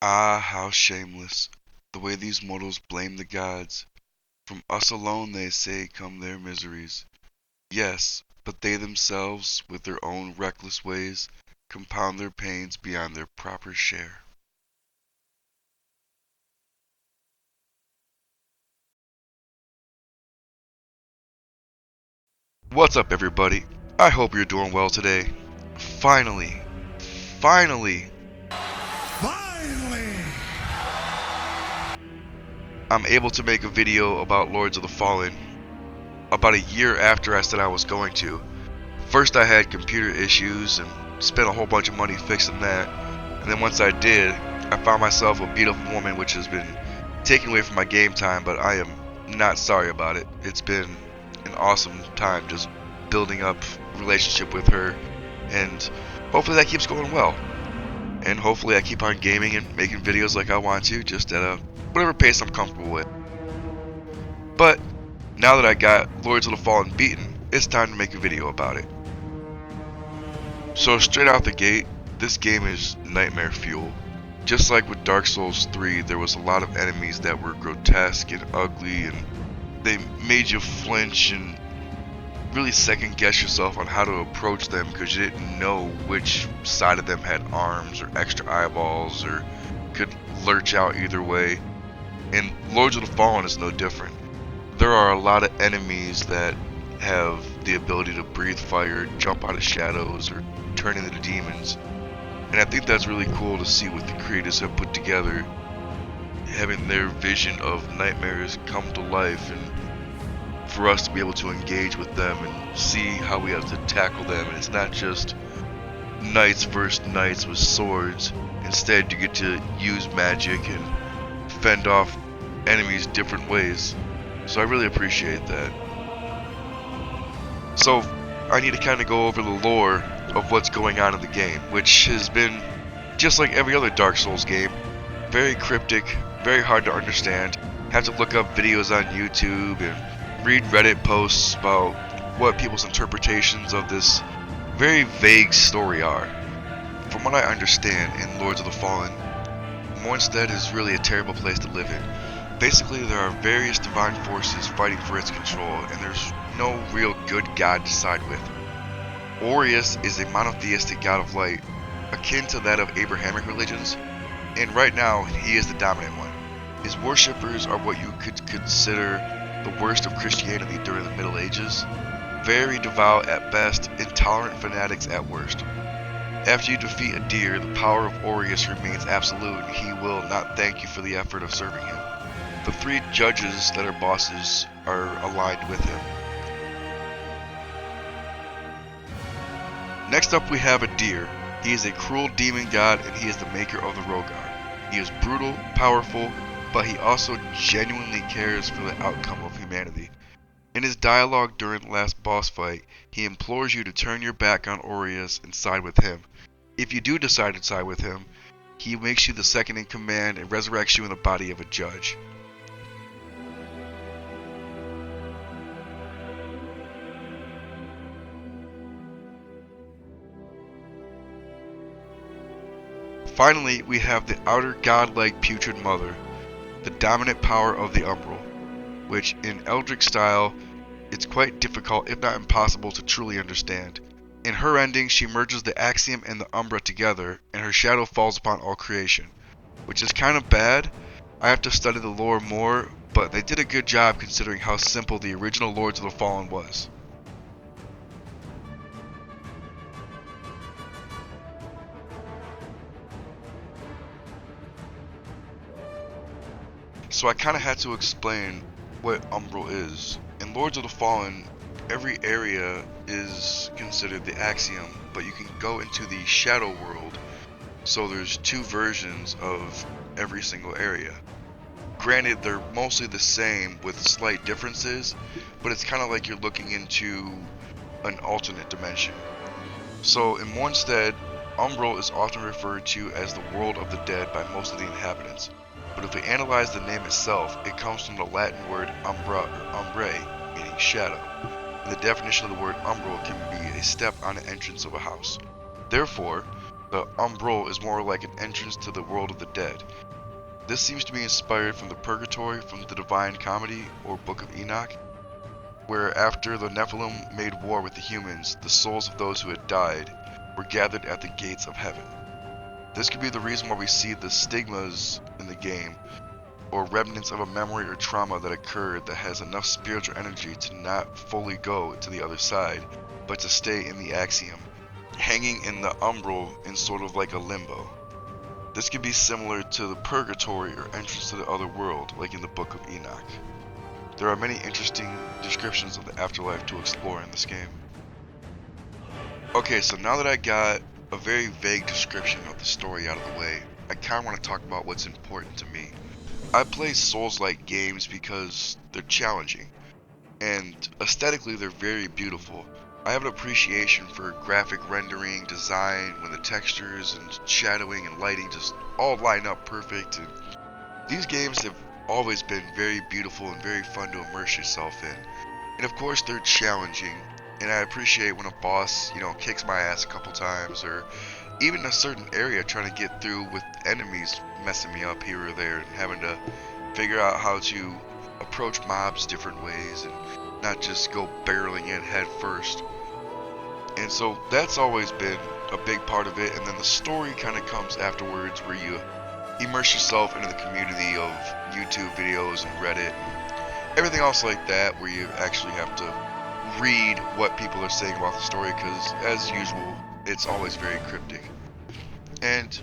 Ah, how shameless, the way these mortals blame the gods. From us alone, they say, come their miseries. Yes, but they themselves, with their own reckless ways, compound their pains beyond their proper share. What's up, everybody? I hope you're doing well today. Finally, finally, Finally! I'm able to make a video about Lords of the Fallen about a year after I said I was going to. First, I had computer issues and spent a whole bunch of money fixing that. And then once I did, I found myself a beautiful woman, which has been taken away from my game time, but I am not sorry about it. It's been an awesome time just building up a relationship with her, and hopefully that keeps going well. And hopefully I keep on gaming and making videos like I want to, just at a whatever pace I'm comfortable with. But now that I got Lords of the Fallen beaten, it's time to make a video about it. So straight out the gate, this game is nightmare fuel. Just like with Dark Souls 3, there was a lot of enemies that were grotesque and ugly, and they made you flinch and really second guess yourself on how to approach them because you didn't know which side of them had arms or extra eyeballs or could lurch out either way. And Lords of the Fallen is no different. There are a lot of enemies that have the ability to breathe fire, jump out of shadows, or turn into demons. And I think that's really cool to see what the creators have put together, having their vision of nightmares come to life, and for us to be able to engage with them and see how we have to tackle them. And it's not just knights versus knights with swords. Instead, you get to use magic and fend off enemies different ways. So I really appreciate that. So I need to kind of go over the lore of what's going on in the game, which has been, just like every other Dark Souls game, very cryptic, very hard to understand. Have to look up videos on YouTube and read Reddit posts about what people's interpretations of this very vague story are. From what I understand in Lords of the Fallen, Mornstead is really a terrible place to live in. Basically, there are various divine forces fighting for its control, and there's no real good god to side with. Orius is a monotheistic god of light, akin to that of Abrahamic religions, and right now he is the dominant one. His worshippers are what you could consider the worst of Christianity during the Middle Ages, very devout at best, intolerant fanatics at worst. After you defeat a deer, the power of Orius remains absolute, and he will not thank you for the effort of serving him. The three judges that are bosses are aligned with him. Next up we have a deer. He is a cruel demon god and he is the maker of the Rogar. He is brutal, powerful, but he also genuinely cares for the outcome of humanity. In his dialogue during the last boss fight, he implores you to turn your back on Orius and side with him. If you do decide to side with him, he makes you the second in command and resurrects you in the body of a judge. Finally, we have the outer godlike putrid mother, the dominant power of the umbral, which in Eldritch style, it's quite difficult if not impossible to truly understand. In her ending, she merges the Axiom and the Umbra together, and her shadow falls upon all creation, which is kind of bad. I have to study the lore more, but they did a good job considering how simple the original Lords of the Fallen was. So I kind of had to explain what Umbral is. In Lords of the Fallen, every area is considered the Axiom, but you can go into the Shadow World, so there's two versions of every single area. Granted, they're mostly the same with slight differences, but it's kind of like you're looking into an alternate dimension. So in Mornstead, Umbral is often referred to as the world of the dead by most of the inhabitants. But if we analyze the name itself, it comes from the Latin word umbra or umbrae, meaning shadow. And the definition of the word umbral can be a step on the entrance of a house. Therefore, The umbral is more like an entrance to the world of the dead. This seems to be inspired from the Purgatory from the Divine Comedy or Book of Enoch, where after the Nephilim made war with the humans, the souls of those who had died were gathered at the gates of heaven. This could be the reason why we see the stigmas in the game, or remnants of a memory or trauma that occurred that has enough spiritual energy to not fully go to the other side, but to stay in the axiom, hanging in the umbral in sort of like a limbo. This could be similar to the purgatory or entrance to the other world, like in the Book of Enoch. There are many interesting descriptions of the afterlife to explore in this game. Okay, so now that I got a very vague description of the story out of the way, I kind of want to talk about what's important to me. I play Souls-like games because they're challenging, and aesthetically they're very beautiful. I have an appreciation for graphic rendering, design, when the textures and shadowing and lighting just all line up perfect, and these games have always been very beautiful and very fun to immerse yourself in. And of course they're challenging, and I appreciate when a boss, kicks my ass a couple times, or even a certain area trying to get through with enemies messing me up here or there, and having to figure out how to approach mobs different ways and not just go barreling in head first. And so that's always been a big part of it, and then the story kind of comes afterwards, where you immerse yourself into the community of YouTube videos and Reddit and everything else like that, where you actually have to read what people are saying about the story, because as usual it's always very cryptic. And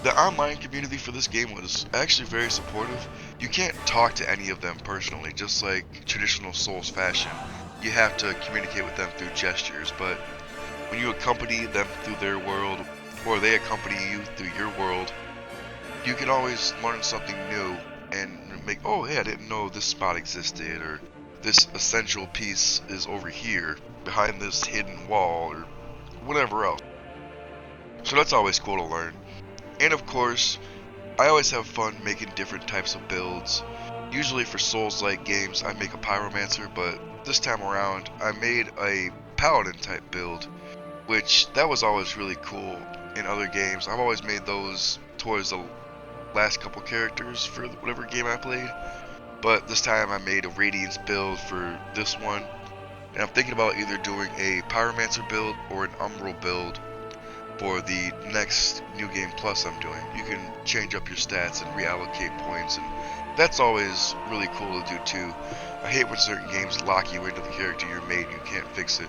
the online community for this game was actually very supportive. You can't talk to any of them personally, just like traditional Souls fashion. You have to communicate with them through gestures, but when you accompany them through their world, or they accompany you through your world, you can always learn something new and make, oh hey, I didn't know this spot existed, or this essential piece is over here behind this hidden wall, or whatever else. So that's always cool to learn. And of course, I always have fun making different types of builds. Usually for Souls-like games I make a pyromancer, but this time around I made a paladin type build, which that was always really cool in other games. I've always made those towards the last couple characters for whatever game I played, but this time I made a Radiance build for this one, and I'm thinking about either doing a Pyromancer build or an Umbral build for the next New Game Plus I'm doing. You can change up your stats and reallocate points, and that's always really cool to do too. I hate when certain games lock you into the character you're made and you can't fix it.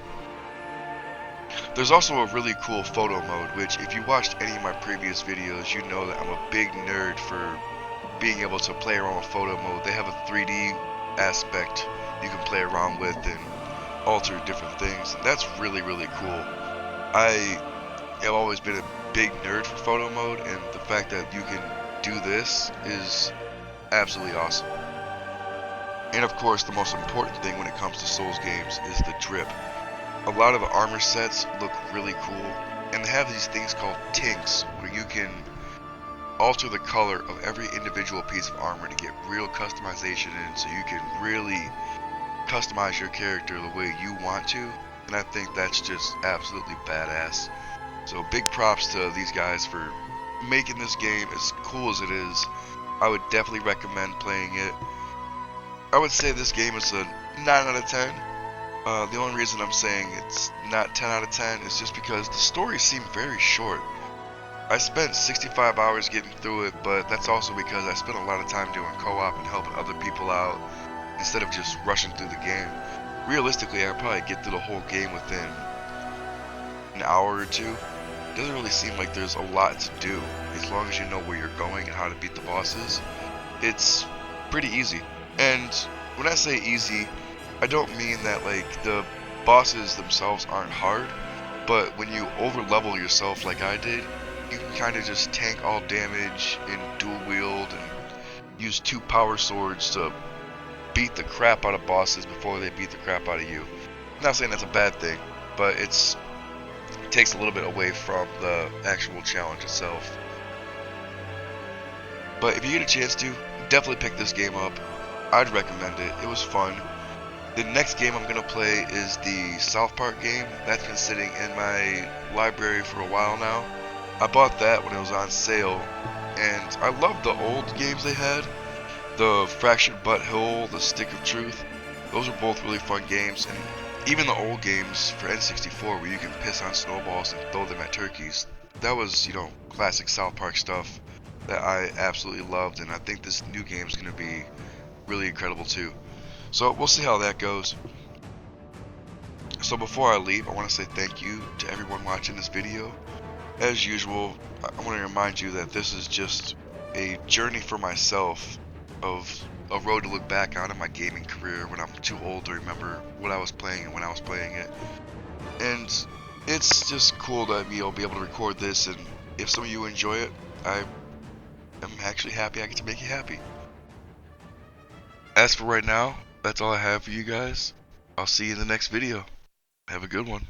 There's also a really cool photo mode, which if you watched any of my previous videos, you know that I'm a big nerd for being able to play around with photo mode. They have a 3D aspect you can play around with and alter different things, and that's really, really cool. I have always been a big nerd for photo mode, and the fact that you can do this is absolutely awesome. And of course, the most important thing when it comes to Souls games is the drip. A lot of the armor sets look really cool, and they have these things called tinks, where you can alter the color of every individual piece of armor to get real customization in, so you can really customize your character the way you want to, and I think that's just absolutely badass. So big props to these guys for making this game as cool as it is. I would definitely recommend playing it. I would say this game is a 9 out of 10. The only reason I'm saying it's not 10 out of 10 is just because the story seemed very short. I spent 65 hours getting through it, but that's also because I spent a lot of time doing co-op and helping other people out instead of just rushing through the game. Realistically, I could probably get through the whole game within an hour or two. It doesn't really seem like there's a lot to do. As long as you know where you're going and how to beat the bosses, it's pretty easy. And when I say easy, I don't mean that like the bosses themselves aren't hard, but when you over level yourself like I did, you can kind of just tank all damage and dual wield and use 2 power swords to beat the crap out of bosses before they beat the crap out of you. I'm not saying that's a bad thing, but it takes a little bit away from the actual challenge itself. But if you get a chance to, definitely pick this game up. I'd recommend it. It was fun. The next game I'm going to play is the South Park game. That's been sitting in my library for a while now. I bought that when it was on sale, and I loved the old games they had. The Fractured Butthole, the Stick of Truth. Those are both really fun games, and even the old games for N64 where you can piss on snowballs and throw them at turkeys. That was, classic South Park stuff that I absolutely loved, and I think this new game is going to be really incredible too. So we'll see how that goes. So before I leave, I want to say thank you to everyone watching this video. As usual, I want to remind you that this is just a journey for myself of a road to look back on in my gaming career when I'm too old to remember what I was playing and when I was playing it. And it's just cool to be able to record this, and if some of you enjoy it, I am actually happy I get to make you happy. As for right now, that's all I have for you guys. I'll see you in the next video. Have a good one.